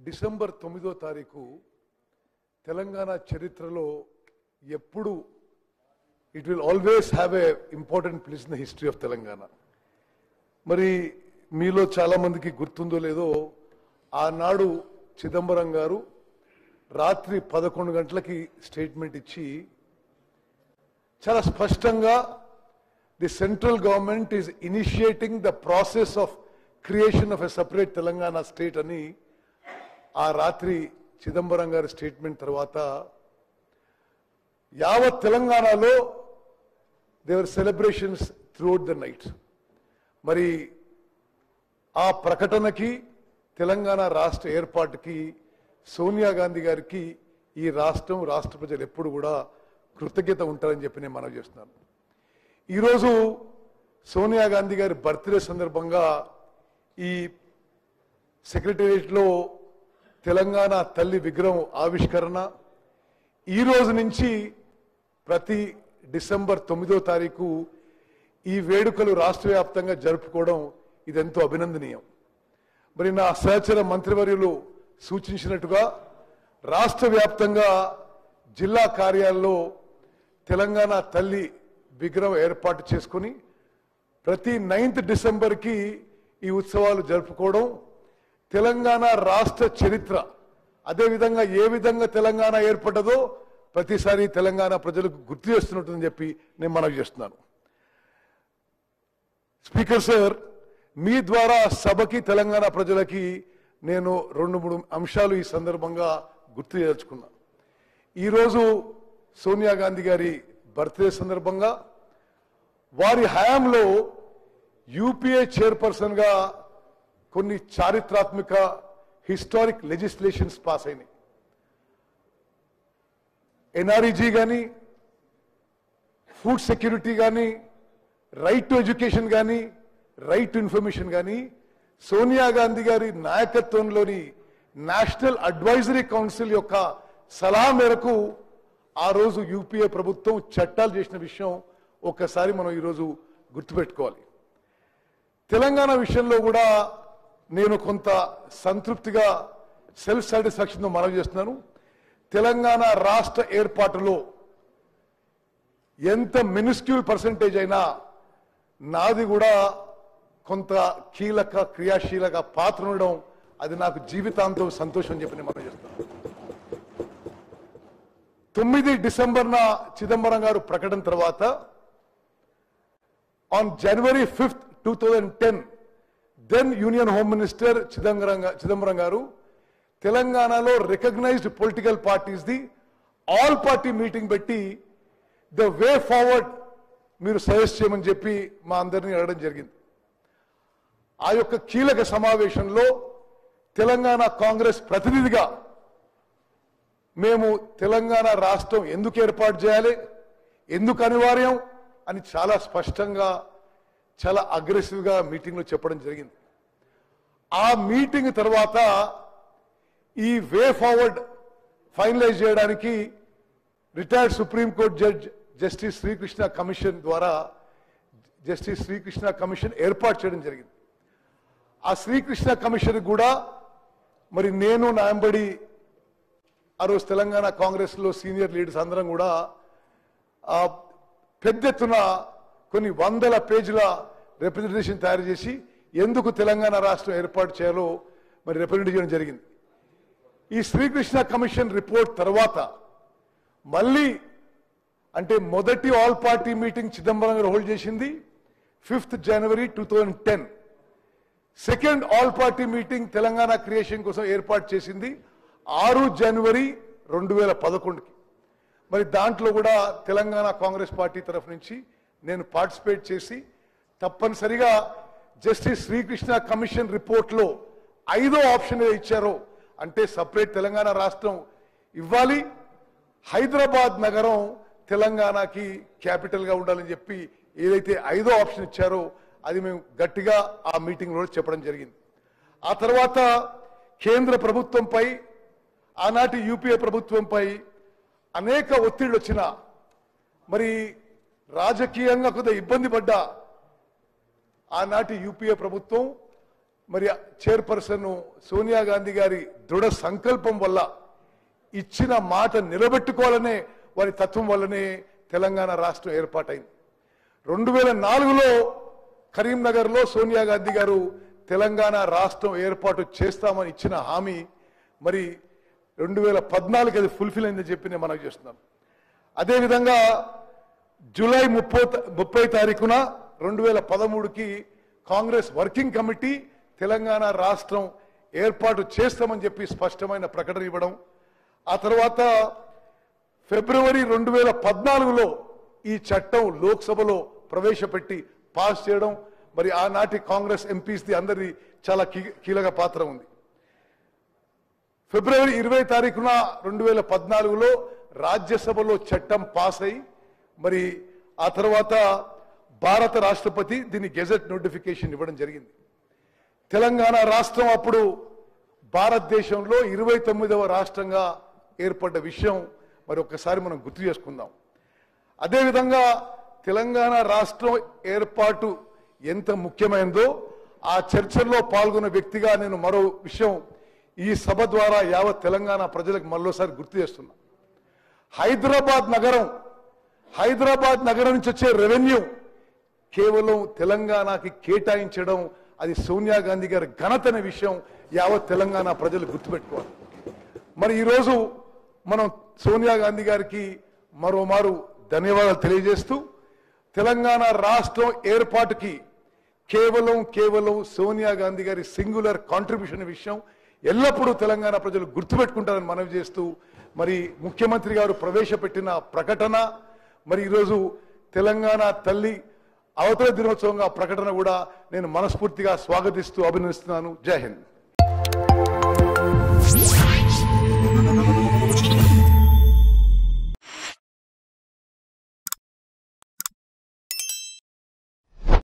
December 9వ తారీఖు తెలంగాణ చరిత్రలో ఎప్పుడు it will always have a important place in the history of Telangana. మరి మీలో చాలా మందికి గుర్తుందో లేదో, ఆనాడు చిదంబరం గారు రాత్రి 11 గంటలకి స్టేట్మెంట్ ఇచ్చి చాలా స్పష్టంగా the central government is initiating the process of creation of a separate Telangana state అని ఆ రాత్రి చిదంబరం గారి స్టేట్మెంట్ తర్వాత యావత్ తెలంగాణలో దేవర్ సెలబ్రేషన్స్ త్రూఅవుట్ ద నైట్. మరి ఆ ప్రకటనకి, తెలంగాణ రాష్ట్ర ఏర్పాటుకి సోనియా గాంధీ గారికి ఈ రాష్ట్రం, రాష్ట్ర ప్రజలు ఎప్పుడు కూడా కృతజ్ఞత ఉంటారని చెప్పి నేను మనవి చేస్తున్నాను. ఈరోజు సోనియా గాంధీ గారి బర్త్డే సందర్భంగా ఈ సెక్రటేరియట్లో తెలంగాణ తల్లి విగ్రహం ఆవిష్కరణ, ఈ రోజు నుంచి ప్రతి డిసెంబర్ 9వ తారీఖు ఈ వేడుకలు రాష్ట్ర వ్యాప్తంగా జరుపుకోవడం ఇదెంతో అభినందనీయం. మరి నా సహచర మంత్రివర్యులు సూచించినట్టుగా రాష్ట్ర వ్యాప్తంగా జిల్లా కార్యాలయంలో తెలంగాణ తల్లి విగ్రహం ఏర్పాటు చేసుకుని ప్రతి 9th డిసెంబర్కి ఈ ఉత్సవాలు జరుపుకోవడం తెలంగాణ రాష్ట్ర చరిత్ర, అదేవిధంగా ఏ విధంగా తెలంగాణ ఏర్పడ్డదో ప్రతిసారి తెలంగాణ ప్రజలకు గుర్తు చేస్తున్నట్టుందని చెప్పి నేను మనవి చేస్తున్నాను. స్పీకర్ సార్, మీ ద్వారా సభకి, తెలంగాణ ప్రజలకి నేను 2-3 అంశాలు ఈ సందర్భంగా గుర్తు చేయదలుచుకున్నా. ఈరోజు సోనియా గాంధీ గారి బర్త్డే సందర్భంగా వారి హయాంలో యూపీఏ చైర్పర్సన్ గా కొన్ని చారిత్రాత్మక హిస్టారిక్ లెజిస్లేషన్స్ పాస్ అయినాయి. ఎన్ఆర్ఈజీ కానీ, ఫుడ్ సెక్యూరిటీ కానీ, రైట్ టు ఎడ్యుకేషన్ కానీ, రైట్ టు ఇన్ఫర్మేషన్ కానీ సోనియా గాంధీ గారి నాయకత్వంలోని నేషనల్ అడ్వైజరీ కౌన్సిల్ యొక్క సలహా మేరకు ఆ రోజు యూపీఏ ప్రభుత్వం చట్టాలు చేసిన విషయం ఒక్కసారి మనం ఈరోజు గుర్తుపెట్టుకోవాలి. తెలంగాణ విషయంలో కూడా నేను కొంత సంతృప్తిగా, సెల్ఫ్ సాటిస్ఫాక్షన్తో మనవి చేస్తున్నాను. తెలంగాణ రాష్ట్ర ఏర్పాటులో ఎంత మినిస్క్యూల్ పర్సంటేజ్ అయినా నాది కూడా కొంత కీలక, క్రియాశీలక పాత్ర ఉండడం అది నాకు జీవితాంతం సంతోషం అని చెప్పి నేను మనవి చేస్తున్నాను. 9 డిసెంబర్న చిదంబరం గారు ప్రకటన తర్వాత on January 5th 2010 then union home minister Chidambaram garu తెలంగాణలో recognized political parties the all party meeting పెట్టి ద వే ఫార్వర్డ్ మీరు సజెస్ట్ చేయమని చెప్పి మా అందరినీ అడగడం జరిగింది. ఆ యొక్క కీలక సమావేశంలో తెలంగాణ కాంగ్రెస్ ప్రతినిధిగా మేము తెలంగాణ రాష్ట్రం ఎందుకు ఏర్పాటు చేయాలి, ఎందుకు అనివార్యం అని చాలా స్పష్టంగా, చాలా అగ్రెసివ్గా మీటింగ్లో చెప్పడం జరిగింది. ఆ మీటింగ్ తర్వాత ఈ వే ఫార్వర్డ్ ఫైనలైజ్ చేయడానికి retired supreme court judge justice Srikrishna commission ద్వారా జస్టిస్ శ్రీకృష్ణ కమిషన్ ఏర్పాటు చేయడం జరిగింది. ఆ శ్రీకృష్ణ కమిషన్ కూడా మరి నేను, నా వెంబడి ఆ రోజు తెలంగాణ కాంగ్రెస్లో సీనియర్ లీడర్స్ అందరం కూడా పెద్ద ఎత్తున కొన్ని 100 పేజీల రిప్రజెంటేషన్ తయారు చేసి ఎందుకు తెలంగాణ రాష్ట్రం ఏర్పాటు చేయాలో మరి రిప్రజెంట్ చేయడం జరిగింది. ఈ శ్రీకృష్ణ కమిషన్ రిపోర్ట్ తర్వాత మళ్ళీ, అంటే మొదటి ఆల్ పార్టీ మీటింగ్ చిదంబరం గారు హోల్డ్ చేసింది 5th జనవరి 2010. Second all party meeting Telangana creation కోసం ఏర్పాటు చేసింది 6 జనవరి 2011కి. మరి దాంట్లో కూడా తెలంగాణ కాంగ్రెస్ పార్టీ తరఫు నుంచి నేను పార్టిసిపేట్ చేసి తప్పనిసరిగా జస్టిస్ శ్రీకృష్ణ కమిషన్ రిపోర్ట్లో 5వ ఆప్షన్ ఇచ్చారో, అంటే సపరేట్ తెలంగాణ రాష్ట్రం ఇవ్వాలి, హైదరాబాద్ నగరం తెలంగాణకి క్యాపిటల్గా ఉండాలని చెప్పి ఏదైతే 5వ ఆప్షన్ ఇచ్చారో అది మేము గట్టిగా ఆ మీటింగ్లో చెప్పడం జరిగింది. ఆ తర్వాత కేంద్ర ప్రభుత్వంపై, ఆనాటి యూపీఏ ప్రభుత్వంపై అనేక ఒత్తిళ్లు వచ్చినా, మరి రాజకీయంగా కొంత ఇబ్బంది పడ్డ ఆనాటి యూపీఏ ప్రభుత్వం మరి చైర్పర్సన్ సోనియా గాంధీ గారి దృఢ సంకల్పం వల్ల ఇచ్చిన మాట నిలబెట్టుకోవాలనే వారి తత్వం వల్లనే తెలంగాణ రాష్ట్రం ఏర్పాటైంది. 2004లో కరీంనగర్లో సోనియా గాంధీ గారు తెలంగాణ రాష్ట్రం ఏర్పాటు చేస్తామని ఇచ్చిన హామీ మరి 2014 అది ఫుల్ఫిల్ అయిందని చెప్పి నేను మనవి చేస్తున్నాను. అదేవిధంగా జూలై 30 తారీఖున 2013కి కాంగ్రెస్ వర్కింగ్ కమిటీ తెలంగాణ రాష్ట్రం ఏర్పాటు చేస్తామని చెప్పి స్పష్టమైన ప్రకటన ఇవ్వడం, ఆ తర్వాత ఫిబ్రవరి 2014లో ఈ చట్టం లోక్సభలో ప్రవేశపెట్టి పాస్ చేయడం, మరి ఆనాటి కాంగ్రెస్ ఎంపీస్ది అందరి చాలా కీలక పాత్ర ఉంది. ఫిబ్రవరి 20 తారీఖున 2014లో రాజ్యసభలో చట్టం పాస్ అయి మరి ఆ తర్వాత భారత రాష్ట్రపతి దీన్ని గెజెట్ నోటిఫికేషన్ ఇవ్వడం జరిగింది. తెలంగాణ రాష్ట్రం అప్పుడు భారతదేశంలో 29వ రాష్ట్రంగా ఏర్పడ్డ విషయం మరి ఒక్కసారి మనం గుర్తు చేసుకుందాం. అదేవిధంగా తెలంగాణ రాష్ట్రం ఏర్పాటు ఎంత ముఖ్యమైనదో ఆ చర్చల్లో పాల్గొన్న వ్యక్తిగా నేను మరో విషయం ఈ సభ ద్వారా యావత్ తెలంగాణ ప్రజలకు మరోసారి గుర్తు చేస్తున్నా. హైదరాబాద్ నగరం నుంచి వచ్చే రెవెన్యూ కేవలం తెలంగాణకి కేటాయించడం అది సోనియా గాంధీ గారి ఘనత అనే విషయం యావత్ తెలంగాణ ప్రజలు గుర్తుపెట్టుకోవాలి. మరి ఈరోజు మనం సోనియా గాంధీ గారికి మరోమారు ధన్యవాదాలు తెలియజేస్తూ తెలంగాణ రాష్ట్రం ఏర్పాటుకి కేవలం సోనియా గాంధీ గారి సింగులర్ కాంట్రిబ్యూషన్ విషయం ఎల్లప్పుడూ తెలంగాణ ప్రజలు గుర్తుపెట్టుకుంటారని మనవి చేస్తూ మరి ముఖ్యమంత్రి గారు ప్రవేశపెట్టిన ప్రకటన మరి ఈరోజు తెలంగాణ తల్లి అవతరణ దినోత్సవంగా ప్రకటన కూడా నేను మనస్ఫూర్తిగా స్వాగతిస్తూ అభినందిస్తున్నాను. జై హింద్.